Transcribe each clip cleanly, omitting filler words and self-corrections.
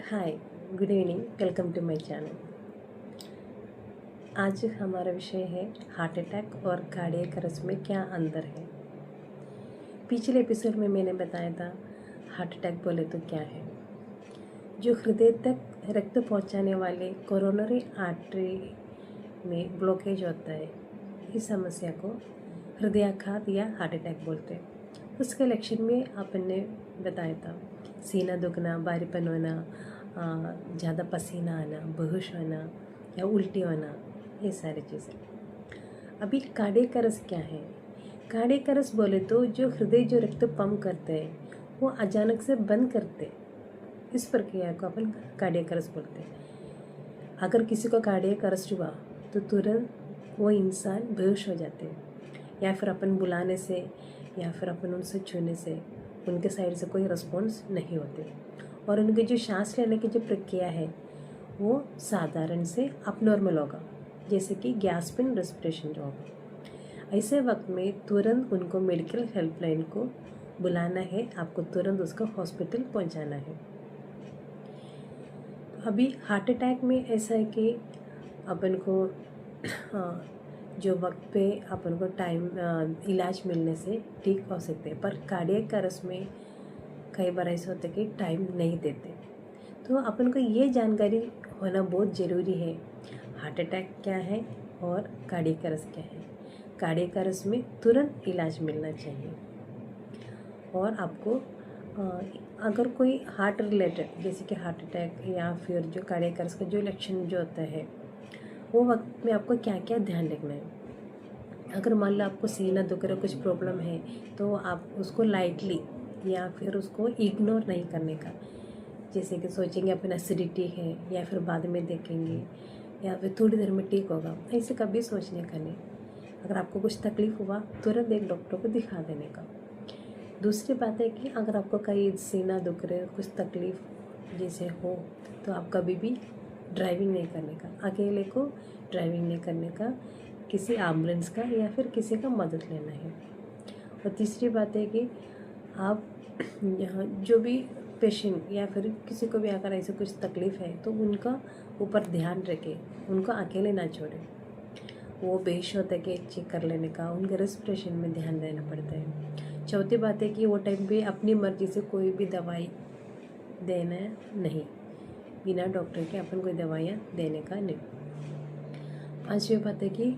Hi, good evening, welcome to my channel. आज हमारा विषय है हार्ट अटैक और कार्डियक अरेस्ट में क्या अंतर है। पिछले एपिसोड में मैंने बताया था हार्ट अटैक बोले तो क्या है। जो हृदय तक रक्त पहुंचाने वाले कोरोनरी आर्टरी में ब्लॉकेज होता है, इस समस्या को हृदयाघात या हार्ट अटैक बोलते हैं। उसके लक्षण में आपने बताया था सीना दुखना, भारीपन होना, ज़्यादा पसीना आना, बेहोश होना या उल्टी होना, ये सारी चीज़ें। अभी कार्डियक अरेस्ट क्या है? कार्डियक अरेस्ट बोले तो जो हृदय जो रक्त पंप करते हैं वो अचानक से बंद करते हैं, इस प्रक्रिया को अपन कार्डियक अरेस्ट बोलते हैं। अगर किसी को कार्डियक अरेस्ट हुआ तो तुरंत वो इंसान बेहोश हो जाते हैं, या फिर अपन बुलाने से या फिर अपन उनसे छूने से उनके साइड से कोई रिस्पॉन्स नहीं होते, और उनकी जो सांस लेने की जो प्रक्रिया है वो साधारण से अपनॉर्मल होगा, जैसे कि गैस्पिंग रेस्पिरेशन जो होगा। ऐसे वक्त में तुरंत उनको मेडिकल हेल्पलाइन को बुलाना है, आपको तुरंत उसको हॉस्पिटल पहुंचाना है। अभी हार्ट अटैक में ऐसा है कि अपन को जो वक्त पे अपन को टाइम इलाज मिलने से ठीक हो सकते हैं, पर कार्डियक अरेस्ट में कई बार ऐसा होता है कि टाइम नहीं देते। तो अपन को ये जानकारी होना बहुत ज़रूरी है, हार्ट अटैक क्या है और कार्डियक अरेस्ट क्या है। कार्डियक अरेस्ट में तुरंत इलाज मिलना चाहिए, और आपको अगर कोई हार्ट रिलेटेड जैसे कि हार्ट अटैक या फिर जो कार्डियक अरेस्ट का जो लक्षण जो होता है वो वक्त में आपको क्या क्या ध्यान रखना है। अगर मान लो आपको सीना दुख रहा, कुछ प्रॉब्लम है, तो आप उसको लाइटली या फिर उसको इग्नोर नहीं करने का, जैसे कि सोचेंगे अपन एसिडिटी है या फिर बाद में देखेंगे या फिर थोड़ी देर में ठीक होगा, ऐसे कभी सोचने का नहीं। अगर आपको कुछ तकलीफ़ हुआ तुरंत एक डॉक्टर को दिखा देने का। दूसरी बात है कि अगर आपको कहीं सीना दुख रहे, कुछ तकलीफ़ जैसे हो, तो आप कभी भी ड्राइविंग नहीं करने का, अकेले को ड्राइविंग नहीं करने का, किसी एम्बुलेंस का या फिर किसी का मदद लेना है। और तीसरी बात है कि आप यहाँ जो भी पेशेंट या फिर किसी को भी अगर ऐसे कुछ तकलीफ़ है तो उनका ऊपर ध्यान रखें, उनको अकेले ना छोड़ें। वो बेहोश होते कि चेक कर लेने का, उनके रेस्पिरेशन में ध्यान देना पड़ता है। चौथी बात है कि वो टाइम पे अपनी मर्जी से कोई भी दवाई देना नहीं, बिना डॉक्टर के अपन कोई दवाइयाँ देने का नहीं। पांचवी बात है कि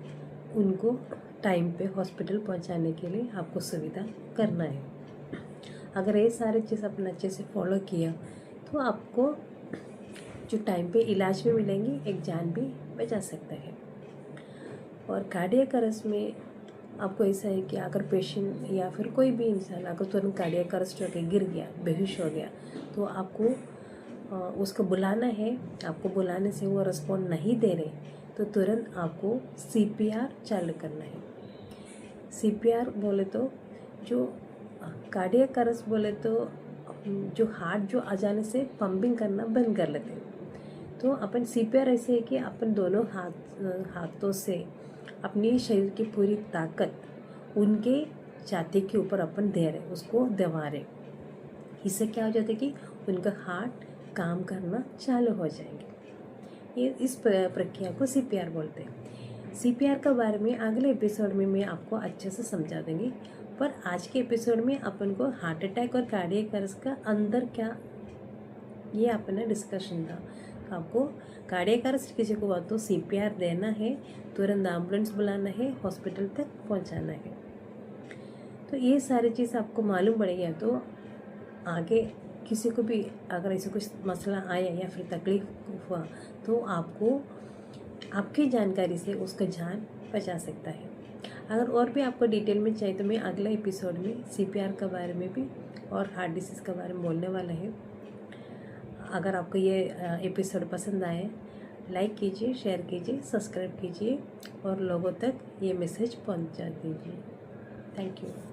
उनको टाइम पे हॉस्पिटल पहुंचाने के लिए आपको सुविधा करना है। अगर ये सारी चीज़ अपन अच्छे से फॉलो किया तो आपको जो टाइम पे इलाज भी मिलेंगी, एक जान भी बचा सकता है। और कार्डियक अरेस्ट में आपको ऐसा है कि अगर पेशेंट या फिर कोई भी इंसान अगर तुरंत कार्डियक अरेस्ट होकर गिर गया, बेहोश हो गया, तो आपको उसको बुलाना है। आपको बुलाने से वो रिस्पॉन्ड नहीं दे रहे तो तुरंत आपको CPR चालू करना है। CPR बोले तो जो कार्डियक अरेस्ट बोले तो जो हार्ट जो अचानक से पंपिंग करना बंद कर लेते हैं, तो अपन CPR ऐसे है कि अपन दोनों हाथों से अपनी शरीर की पूरी ताकत उनके छाती के ऊपर अपन दे रहे, उसको दबा रहे। इससे क्या हो जाता है कि उनका हार्ट काम करना चालू हो जाएंगे। ये इस प्रक्रिया को CPR बोलते हैं। CPR के बारे में अगले एपिसोड में मैं आपको अच्छे से समझा दूंगी, पर आज के एपिसोड में अपन को हार्ट अटैक और कार्डियक अरेस्ट का अंदर क्या, ये अपना डिस्कशन था। आपको कार्डियक अरेस्ट किसी को हुआ तो CPR देना है, तुरंत एम्बुलेंस बुलाना है, हॉस्पिटल तक पहुंचाना है। तो ये सारी चीज़ आपको मालूम पड़ेगी, तो आगे किसी को भी अगर ऐसे कुछ मसला आया या फिर तकलीफ हुआ तो आपको आपकी जानकारी से उसका जान बचा सकता है। अगर और भी आपको डिटेल में चाहिए तो मैं अगले एपिसोड में CPR के बारे में भी और हार्ट डिसीज़ के बारे में बोलने वाला है। अगर आपको ये एपिसोड पसंद आए, लाइक कीजिए, शेयर कीजिए, सब्सक्राइब कीजिए और लोगों तक ये मैसेज पहुंचा दीजिए। Thank you.